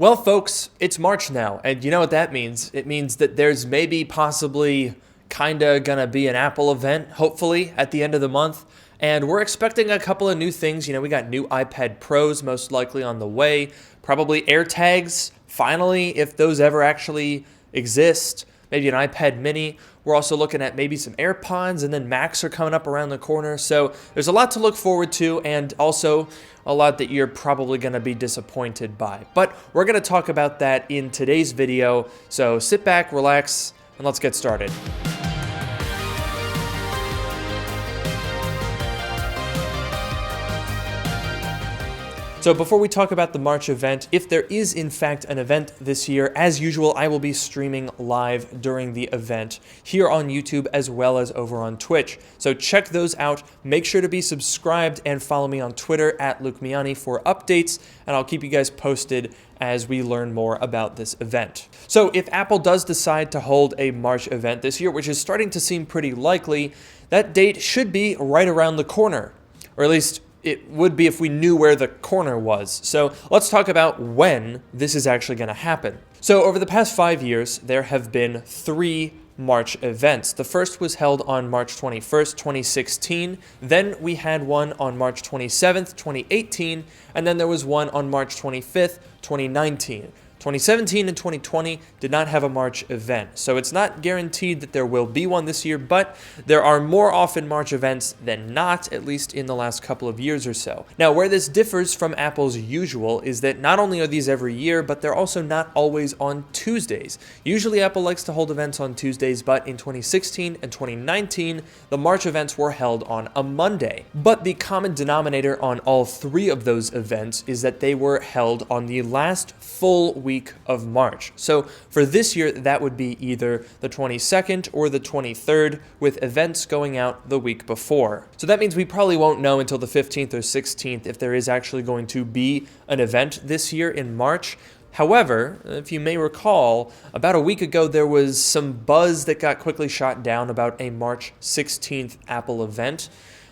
Well, folks, it's March now, and you know what that means? It means that there's maybe possibly kinda gonna be an Apple event, hopefully, at the end of the month. And we're expecting a couple of new things. We got new iPad Pros most likely on the way, probably AirTags, finally, if those ever actually exist, maybe an iPad mini. We're also looking at maybe some AirPods, and then Macs are coming up around the corner. So there's a lot to look forward to, and also a lot that you're probably going to be disappointed by. But we're going to talk about that in today's video. So sit back, relax, and let's get started. So before we talk about the March event, if there is in fact an event this year, as usual, I will be streaming live during the event here on YouTube as well as over on Twitch. So check those out. Make sure to be subscribed and follow me on Twitter at Luke Miani for updates, and I'll keep you guys posted as we learn more about this event. So if Apple does decide to hold a March event this year, which is starting to seem pretty likely, that date should be right around the corner, or at least it would be if we knew where the corner was. So let's talk about when this is actually going to happen. So over the past 5 years, there have been 3 March events. The first was held on March 21st, 2016. Then we had one on March 27th, 2018. And then there was one on March 25th, 2019. 2017 and 2020 did not have a March event, so it's not guaranteed that there will be one this year, but there are more often March events than not, at least in the last couple of years or so. Now, where this differs from Apple's usual is that not only are these every year, but they're also not always on Tuesdays. Usually Apple likes to hold events on Tuesdays, but in 2016 and 2019, the March events were held on a Monday. But the common denominator on all 3 of those events is that they were held on the last full week of March. So for this year, that would be either the 22nd or the 23rd, with events going out the week before. So that means we probably won't know until the 15th or 16th if there is actually going to be an event this year in March. However, if you may recall, about a week ago there was some buzz that got quickly shot down about a March 16th Apple event.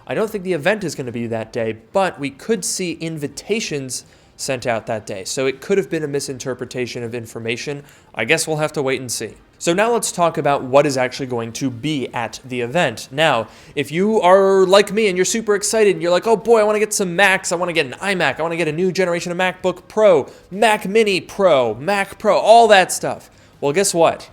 I don't think the event is going to be that day, but we could see invitations sent out that day. So it could have been a misinterpretation of information. I guess we'll have to wait and see. So now let's talk about what is actually going to be at the event. Now, if you are like me and you're super excited and you're like, oh boy, I want to get some Macs, I want to get an iMac, I want to get a new generation of MacBook Pro, Mac Mini Pro, Mac Pro, all that stuff. Well, guess what?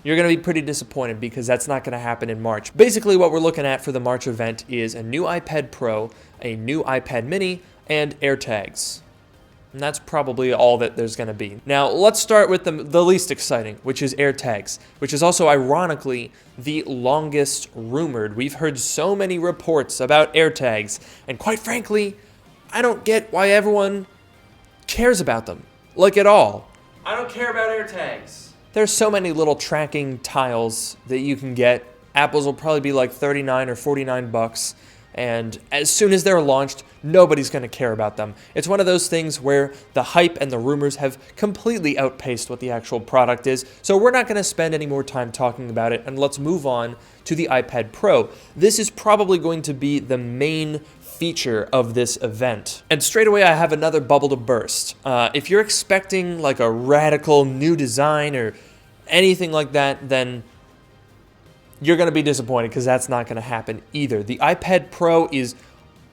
You're going to be pretty disappointed because that's not going to happen in March. Basically, what we're looking at for the March event is a new iPad Pro, a new iPad Mini, and AirTags. And that's probably all that there's going to be. Now, let's start with the least exciting, which is AirTags, which is also, ironically, the longest rumored. We've heard so many reports about AirTags, and quite frankly, I don't get why everyone cares about them, like at all. I don't care about AirTags. There's so many little tracking tiles that you can get. Apple's will probably be like 39 or 49 bucks. And as soon as they're launched, nobody's going to care about them. It's one of those things where the hype and the rumors have completely outpaced what the actual product is, so we're not going to spend any more time talking about it, and let's move on to the iPad Pro. This is probably going to be the main feature of this event. And straight away, I have another bubble to burst. If you're expecting like a radical new design or anything like that, then you're going to be disappointed because that's not going to happen either. The iPad Pro is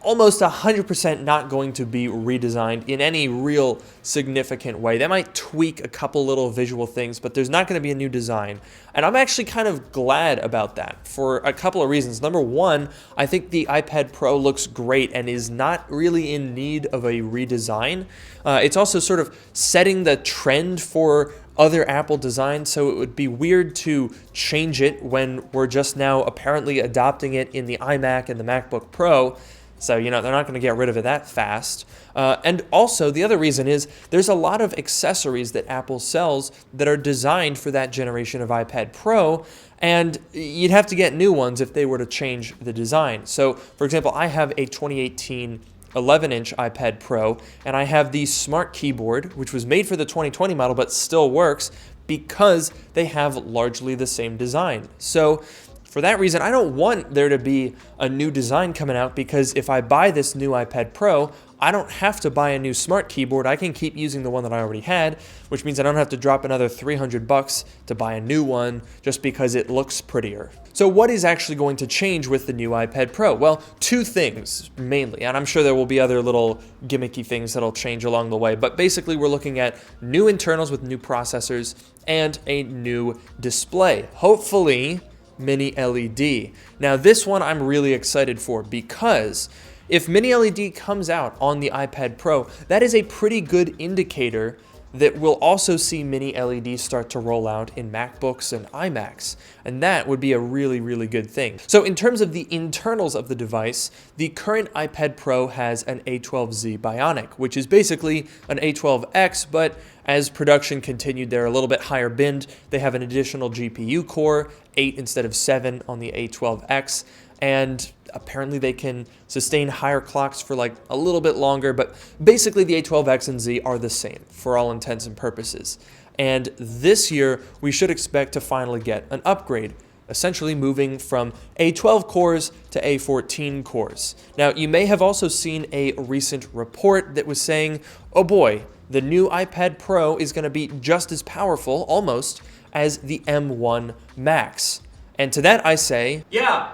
almost 100% not going to be redesigned in any real significant way. They might tweak a couple little visual things, but there's not going to be a new design. And I'm actually kind of glad about that for a couple of reasons. Number one, I think the iPad Pro looks great and is not really in need of a redesign. It's also sort of setting the trend for other Apple designs, so it would be weird to change it when we're just now apparently adopting it in the iMac and the MacBook Pro. So, they're not going to get rid of it that fast. And also, the other reason is there's a lot of accessories that Apple sells that are designed for that generation of iPad Pro, and you'd have to get new ones if they were to change the design. So, for example, I have a 2018 11-inch iPad Pro, and I have the Smart Keyboard, which was made for the 2020 model but still works because they have largely the same design. So for that reason, I don't want there to be a new design coming out, because if I buy this new iPad Pro, I don't have to buy a new smart keyboard. I can keep using the one that I already had, which means I don't have to drop another $300 to buy a new one just because it looks prettier. So what is actually going to change with the new iPad Pro? Well, two things mainly, and I'm sure there will be other little gimmicky things that'll change along the way, but basically we're looking at new internals with new processors and a new display. Hopefully, mini LED. Now this one I'm really excited for because if mini LED comes out on the iPad Pro, that is a pretty good indicator that we'll also see mini LED start to roll out in MacBooks and iMacs, and that would be a really, really good thing. So in terms of the internals of the device, the current iPad Pro has an A12Z Bionic, which is basically an A12X, but as production continued, they're a little bit higher binned. They have an additional GPU core, 8 instead of 7 on the A12X, and apparently they can sustain higher clocks for like a little bit longer, but basically the A12X and Z are the same for all intents and purposes. And this year, we should expect to finally get an upgrade, essentially moving from A12 cores to A14 cores. Now, you may have also seen a recent report that was saying, oh boy, the new iPad Pro is going to be just as powerful, almost, as the M1 Max. And to that I say, yeah,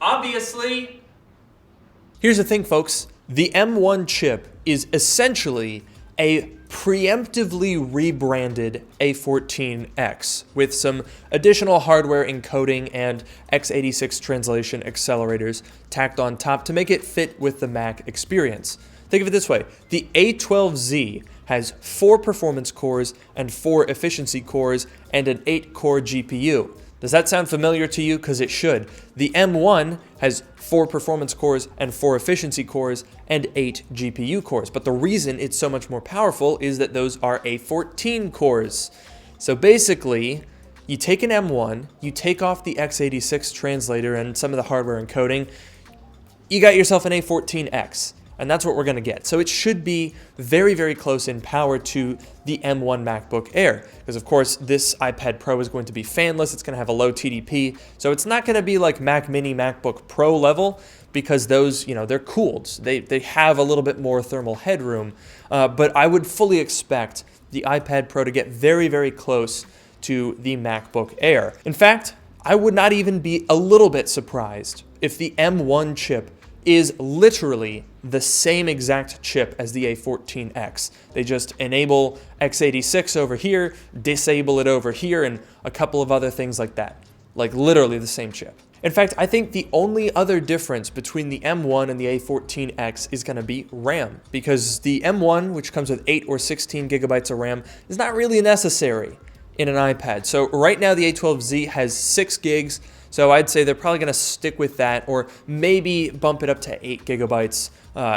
obviously. Here's the thing, folks. The M1 chip is essentially a preemptively rebranded A14X with some additional hardware encoding and x86 translation accelerators tacked on top to make it fit with the Mac experience. Think of it this way. The A12Z has 4 performance cores and 4 efficiency cores and an 8-core GPU. Does that sound familiar to you? Because it should. The M1 has 4 performance cores and 4 efficiency cores and 8 GPU cores. But the reason it's so much more powerful is that those are A14 cores. So basically, you take an M1, you take off the x86 translator and some of the hardware encoding, you got yourself an A14X. And that's what we're going to get. So it should be very, very close in power to the M1 MacBook Air. Because of course, this iPad Pro is going to be fanless. It's going to have a low TDP. So it's not going to be like Mac Mini, MacBook Pro level, because those, they're cooled. They have a little bit more thermal headroom. But I would fully expect the iPad Pro to get very, very close to the MacBook Air. In fact, I would not even be a little bit surprised if the M1 chip is literally the same exact chip as the A14X. They just enable x86 over here, disable it over here, and a couple of other things like that. Like literally the same chip. In fact, I think the only other difference between the M1 and the A14X is going to be RAM, because the M1, which comes with 8 or 16 gigabytes of RAM, is not really necessary in an iPad. So right now the A12Z has 6 gigs, so I'd say they're probably going to stick with that, or maybe bump it up to 8 gigabytes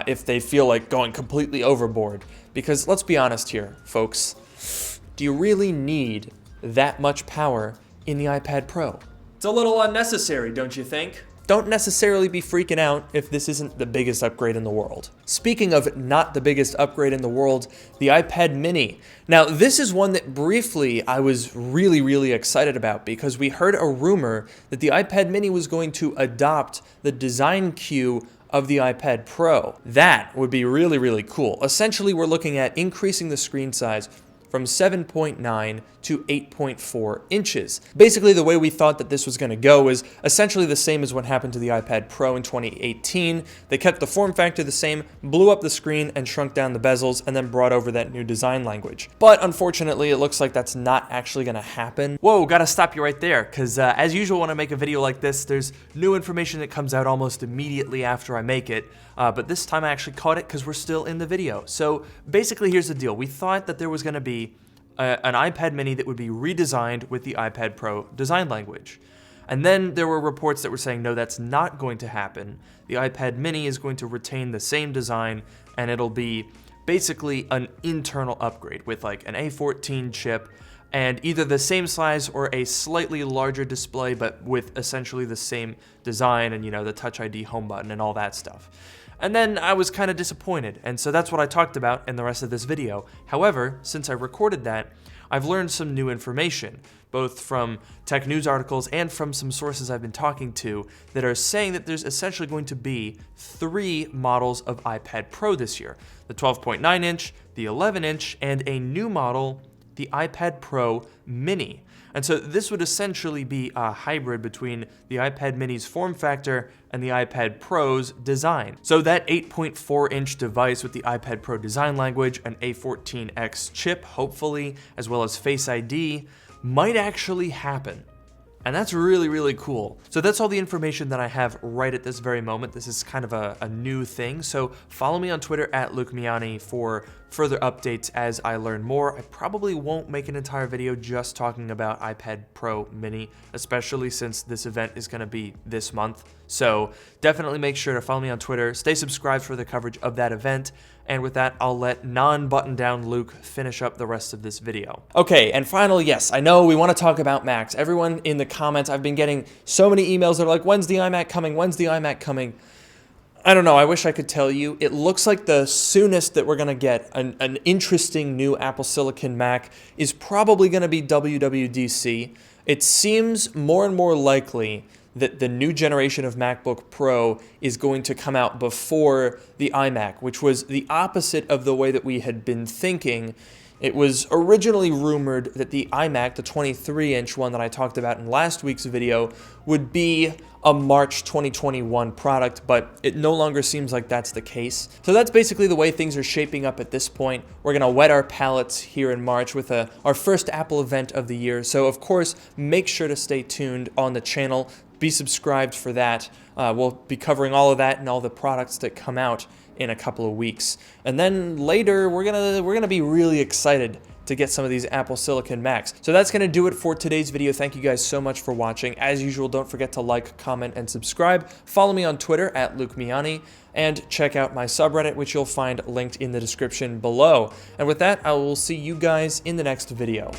if they feel like going completely overboard. Because let's be honest here, folks, do you really need that much power in the iPad Pro? It's a little unnecessary, don't you think? Don't necessarily be freaking out if this isn't the biggest upgrade in the world. Speaking of not the biggest upgrade in the world, the iPad mini. Now, this is one that briefly I was really, really excited about because we heard a rumor that the iPad mini was going to adopt the design cue of the iPad Pro. That would be really, really cool. Essentially, we're looking at increasing the screen size from 7.9 to 8.4 inches. Basically, the way we thought that this was going to go is essentially the same as what happened to the iPad Pro in 2018. They kept the form factor the same, blew up the screen and shrunk down the bezels, and then brought over that new design language. But unfortunately, it looks like that's not actually going to happen. Whoa, gotta stop you right there, because as usual when I make a video like this, there's new information that comes out almost immediately after I make it. But this time I actually caught it because we're still in the video. So basically, here's the deal. We thought that there was going to be an iPad mini that would be redesigned with the iPad Pro design language. And then there were reports that were saying, no, that's not going to happen. The iPad mini is going to retain the same design, and it'll be basically an internal upgrade with like an A14 chip and either the same size or a slightly larger display, but with essentially the same design and, the Touch ID home button and all that stuff. And then I was kind of disappointed, and so that's what I talked about in the rest of this video. However, since I recorded that, I've learned some new information, both from tech news articles and from some sources I've been talking to that are saying that there's essentially going to be 3 models of iPad Pro this year. The 12.9 inch, the 11 inch, and a new model, the iPad Pro Mini. And so this would essentially be a hybrid between the iPad Mini's form factor and the iPad Pro's design. So that 8.4-inch device with the iPad Pro design language, an A14X chip, hopefully, as well as Face ID, might actually happen. And that's really, really cool. So that's all the information that I have right at this very moment. This is kind of a new thing. So follow me on Twitter at Luke Miani for further updates as I learn more. I probably won't make an entire video just talking about iPad Pro Mini, especially since this event is going to be this month. So definitely make sure to follow me on Twitter, stay subscribed for the coverage of that event, and with that, I'll let non-button-down Luke finish up the rest of this video. Okay, and finally, yes, I know we want to talk about Macs. Everyone in the comments, I've been getting so many emails that are like, when's the iMac coming? When's the iMac coming? I don't know, I wish I could tell you. It looks like the soonest that we're going to get an interesting new Apple Silicon Mac is probably going to be WWDC. It seems more and more likely that the new generation of MacBook Pro is going to come out before the iMac, which was the opposite of the way that we had been thinking. It was originally rumored that the iMac, the 23-inch one that I talked about in last week's video, would be a March 2021 product, but it no longer seems like that's the case. So that's basically the way things are shaping up at this point. We're going to wet our palates here in March with our first Apple event of the year. So of course, make sure to stay tuned on the channel. Be subscribed for that. We'll be covering all of that and all the products that come out in a couple of weeks. And then later, we're gonna be really excited to get some of these Apple Silicon Macs. So that's gonna do it for today's video. Thank you guys so much for watching. As usual, don't forget to like, comment, and subscribe. Follow me on Twitter at Luke Miani, and check out my subreddit, which you'll find linked in the description below. And with that, I will see you guys in the next video.